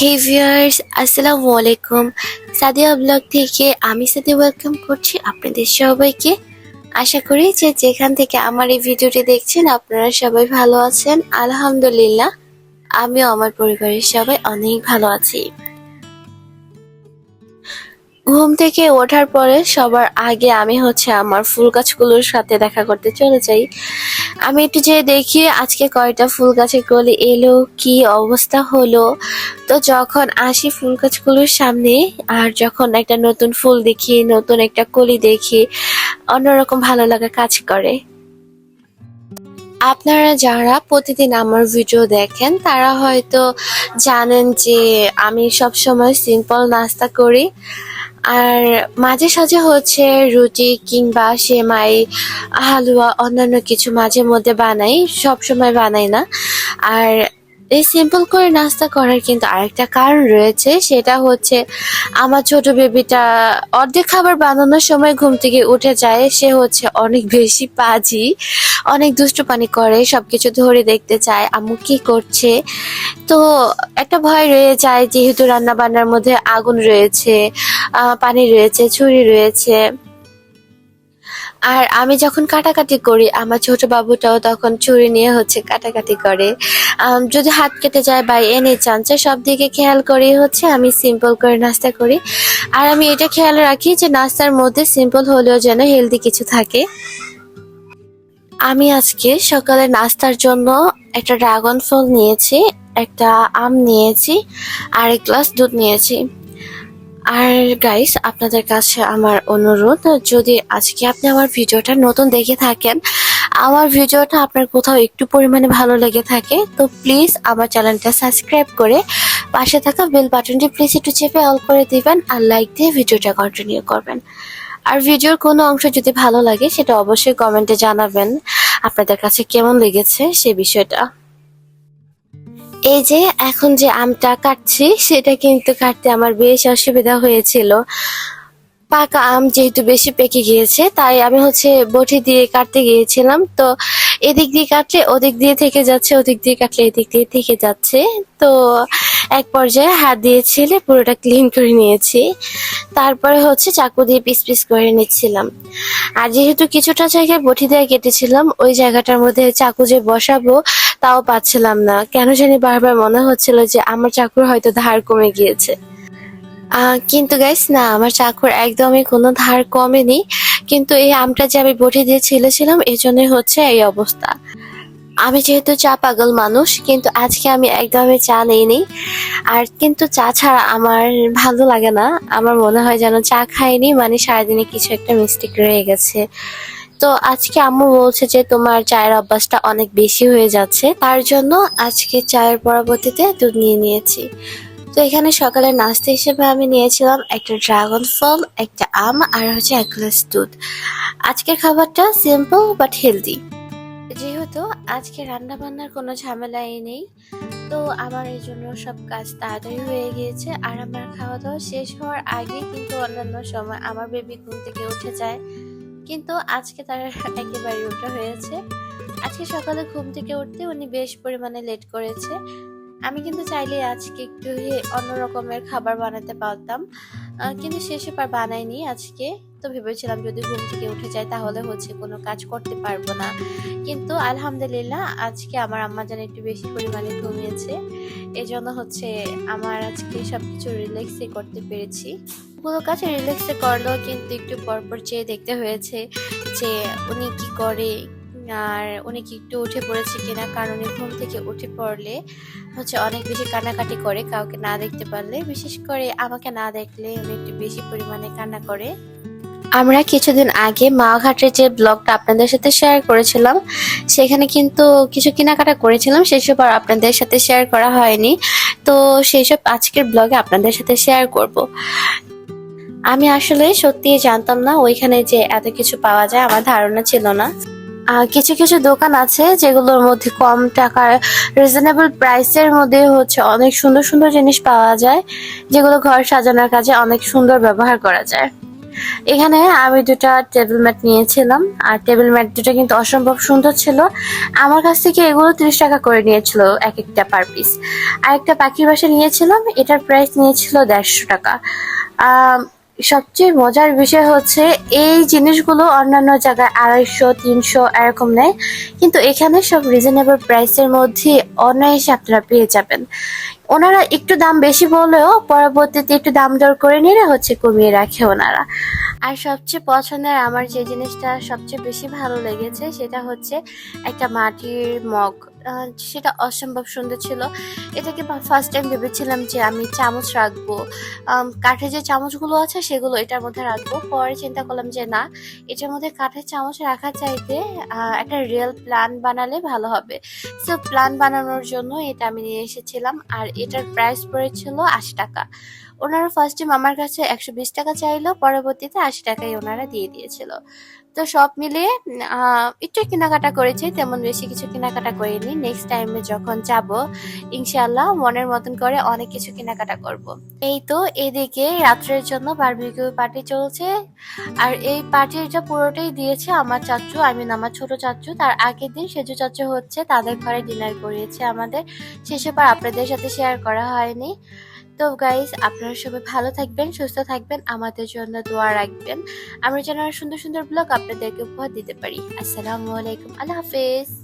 হে viewers, আসসালামু আলাইকুম। Sadia blog থেকে আমি সাদিয়া ওয়েলকাম করছি আপনাদের সবাইকে। আশা করি যে যেখান থেকে আমার এই ভিডিওটি দেখছেন আপনারা সবাই ভালো আছেন। আলহামদুলিল্লাহ, আমিও আমার পরিবারের সবাই অনেক ভালো আছি। ঘুম থেকে ওঠার পরে সবার আগে আমি আমার ফুল গাছগুলোর সাথে দেখা করতে চলে যাই। আমি একটু যেয়ে দেখি আজকে কয়টা ফুল গাছে কলি এলো, কি অবস্থা হলো। তো যখন আসি ফুল গাছগুলোর সামনে, আর যখন একটা নতুন ফুল দেখি, নতুন একটা কলি দেখি, অন্যরকম ভালো লাগা কাজ করে। আপনারা যারা প্রতিদিন আমার ভিডিও দেখেন তারা হয়তো জানেন যে আমি সবসময় সিম্পল নাস্তা করি, আর মাঝে সাঝে রুটি কিংবা সেমাই, হালুয়া, অন্যান্য কিছু মাঝে মধ্যে বানাই, সব সময় বানাই না। আর এই সিম্পল করে নাস্তা করার কিন্তু আরেকটা কারণ রয়েছে, সেটা হচ্ছে আমার ছোট বেবিটা অর্ধেক খাবার বানানোর সময় ঘুম থেকে উঠে যায়। সে অনেক বেশি পাজি, অনেক দুষ্টুপানি করে, সবকিছু ধরে দেখতে চায় আম্মু কি করছে। তো একটা ভয় রয়ে যায়, যেহেতু রান্না বান্নার মধ্যে আগুন রয়েছে, পানি রয়েছে, ছুরি রয়েছে। আর আমি যখন কাটাকাটি করি, আমার ছোট বাবুটাও তখন ছুরি নিয়ে কাটাকাটি করে। যদি হাত কেটে যায় বা এনি চান্সে, সব দিকে খেয়াল করে আমি সিম্পল করে নাস্তা করি। আর আমি এটা খেয়াল রাখি যে নাস্তার মধ্যে সিম্পল হলেও যেন হেলদি কিছু থাকে। আমি আজকে সকালে নাস্তার জন্য একটা ড্রাগন ফল নিয়েছি, একটা আম নিয়েছি, আর এক গ্লাস দুধ নিয়েছি। আর গাইস, আপনাদের কাছে আমার অনুরোধ, যদি আজকে আপনি আমার ভিডিওটা নতুন দেখে থাকেন, আমার ভিডিওটা আপনার কোথাও একটু পরিমাণে ভালো লেগে থাকে, তো প্লিজ আমার চ্যানেলটা সাবস্ক্রাইব করে পাশে থাকা বেল বাটনটি প্লিজ একটু চেপে অল করে দিবেন, আর লাইক দিয়ে ভিডিওটা কন্টিনিউ করবেন। আর ভিডিওর কোনো অংশ যদি ভালো লাগে সেটা অবশ্যই কমেন্টে জানাবেন আপনাদের কাছে কেমন লেগেছে সে বিষয়টা। এই যে এখন যে আমটা কাটছি, সেটা কিন্তু কাটতে আমার বেশ অসুবিধা হয়েছিল। পাকা আম যেহেতু বেশি পেকে গিয়েছে, তাই আমি বটি দিয়ে কাটতে গিয়েছিলাম। তো এদিক দিয়ে কাটলে ওদিক দিয়ে থেকে যাচ্ছে, ওদিক দিয়ে কাটলে এদিক দিয়ে থেকে যাচ্ছে। তো এক পর্যায়ে হাত দিয়ে ছেলে পুরোটা ক্লিন করে নিয়েছি। তারপরে চাকু দিয়ে পিস পিস করে নিচ্ছিলাম। আর যেহেতু কিছুটা জায়গায় বটি দিয়ে কেটেছিলাম, ওই জায়গাটার মধ্যে চাকু যে বসাবো তাও পাচ্ছিলাম না। কেন জানি বারবার মনে হচ্ছিল যে আমার চাকুর হয়তো ধার কমে গিয়েছে। কিন্তু গাইস, না, আমার চাকুর একদমই কোনো ধার কমেনি। কিন্তু এই আমটা যে আমি বটি দিয়ে ছিলেছিলাম, এই জন্যই এই অবস্থা। আমি যেহেতু চা পাগল মানুষ, কিন্তু আজকে আমি একদমই চা নেইনি। আর কিন্তু চা ছাড়া আমার ভালো লাগে না। আমার মনে হয় যেন চা খাইনি মানে সারাদিনে কিছু একটা মিস্টেক রয়ে গেছে। তো আজকে আম্মু বলছে যে তোমার চায়ের অভ্যাসটা অনেক বেশি হয়ে যাচ্ছে, তার জন্য আজকে চায়ের পরবর্তীতে দুধ নিয়ে নিয়েছি। তো এখানে সকালের নাস্তা হিসেবে আমি নিয়েছিলাম একটা ড্রাগন ফল, একটা আম, আর এক গ্লাস দুধ। আজকের খাবারটা সিম্পল বাট হেলদি। যেহেতু আজকে রান্না বান্নার কোনো ঝামেলাই নেই, তো আমার এই জন্য সব কাজ তাড়াতাড়ি হয়ে গিয়েছে। আর আমার খাওয়া দাওয়া শেষ হওয়ার আগে কিন্তু অন্যান্য সময় আমার বেবি ঘুম থেকে উঠে যায়, কিন্তু আজকে তার একেবারে উল্টো হয়েছে। আজকে সকালে ঘুম থেকে উঠতে উনি বেশ পরিমাণে লেট করেছে। আমি কিন্তু চাইলে আজকে একটু অন্য রকমের খাবার বানাতে পারতাম, কিন্তু শেষে বানাইনি আজকে। তো ভেবেছিলাম যদি ঘুম থেকে উঠে যায় তাহলে কোনো কাজ করতে পারবো না। কিন্তু আলহামদুলিল্লাহ আজকে আমার আম্মা জান একটু বেশি পরিমাণে ঘুমিয়েছে, এই জন্য আমার আজকে সবকিছু রিল্যাক্সে করতে পেরেছি। পুরো কাজ রিল্যাক্সে করলেও কিন্তু একটু পরপর চেয়ে দেখতে হয়েছে যে উনি কি করে, আর উনি কি একটু উঠে পড়েছে কিনা। কারণ উনি ঘুম থেকে উঠে পড়লে অনেক বেশি কান্নাকাটি করে, কাউকে না দেখতে পারলে, বিশেষ করে আমাকে না দেখলে উনি একটু বেশি পরিমাণে কান্না করে। আমরা কিছুদিন আগে মাওঘাটের যে ব্লগটা আপনাদের সাথে শেয়ার করেছিলাম, সেখানে কিন্তু কিছু কেনাকাটা করেছিলাম, সেসব আর আপনাদের সাথে শেয়ার করা হয়নি। তো সেসব আজকের ব্লগে আপনাদের সাথে শেয়ার করব। আমি আসলে সত্যিই জানতাম না ওইখানে যে এত কিছু পাওয়া যায়, আমার ধারণা ছিল না। কিছু কিছু দোকান আছে যেগুলোর মধ্যে কম টাকার রিজনেবল প্রাইসের মধ্যে অনেক সুন্দর সুন্দর জিনিস পাওয়া যায়, যেগুলো ঘর সাজানোর কাজে অনেক সুন্দর ব্যবহার করা যায়। এখানে আমি দুটা টেবিল ম্যাট নিয়েছিলাম, আর টেবিল ম্যাট দুটো কিন্তু অসম্ভব সুন্দর ছিল। আমার কাছ থেকে এগুলো 30 টাকা করে নিয়েছিল এক একটা পার পিস। আর একটা পাখির বাসা নিয়েছিলাম, এটার প্রাইস নিয়েছিল 150 টাকা। আম, সবচেয়ে মজার বিষয় হচ্ছে এই জিনিসগুলো অন্যান্য জায়গায় 250-300 এরকম নেয়, কিন্তু এখানে সব রিজনেবল প্রাইসের মধ্যে অনায়াসে আপনারা পেয়ে যাবেন। ওনারা একটু দাম বেশি বললেও পরবর্তীতে একটু দাম দর করে নিলে হচ্ছে কমিয়ে রাখে ওনারা। আর সবচেয়ে পছন্দের আমার যে জিনিসটা সবচেয়ে বেশি ভালো লেগেছে সেটা হচ্ছে একটা মাটির মগ। সেটা অসম্ভব সুন্দর ছিল। এটাকে ফার্স্ট টাইম ভেবেছিলাম যে আমি চামচ রাখবো, কাঠের যে চামচগুলো আছে সেগুলো এটার মধ্যে রাখবো। পরে চিন্তা করলাম যে না, এটার মধ্যে কাঠের চামচ রাখার চাইতে একটা রিয়েল প্ল্যান্ট বানালে ভালো হবে। সো প্ল্যান্ট বানানোর জন্য এটা আমি নিয়ে এসেছিলাম, আর এটার প্রাইস পড়েছিল 80 টাকা। ওনারা ফার্স্ট টাইম আমার কাছে 120 টাকা চাইলো, পরবর্তীতে 80 টাকায় ওনারা দিয়ে দিয়েছিল। তো সব মিলিয়ে একটু কেনাকাটা করেছি, তেমন বেশি কিছু কেনাকাটা করিনি। নেক্সট টাইমে যখন যাব ইনশাআল্লাহ মনের মতন করে অনেক কিছু কেনাকাটা করব। এই তো এদিকে রাত্রের জন্য বারবিকিউ পার্টি চলছে, আর এই পার্টিটা পুরোটাই দিয়েছে আমার চাচু, আই মিন আমার ছোট চাচু। তার আগের দিন সেজু চাচু হচ্ছে তাদের ঘরে ডিনার করিয়েছে আমাদের, সেসব আর আপনাদের সাথে শেয়ার করা হয়নি। তো গাইস, আপনারা সবাই ভালো থাকবেন, সুস্থ থাকবেন, আমাদের জন্য দোয়া রাখবেন, আমরা যেন আরো সুন্দর সুন্দর ব্লগ আপনাদেরকে উপহার দিতে পারি। আসসালামু আলাইকুম, আল্লাহ হাফেজ।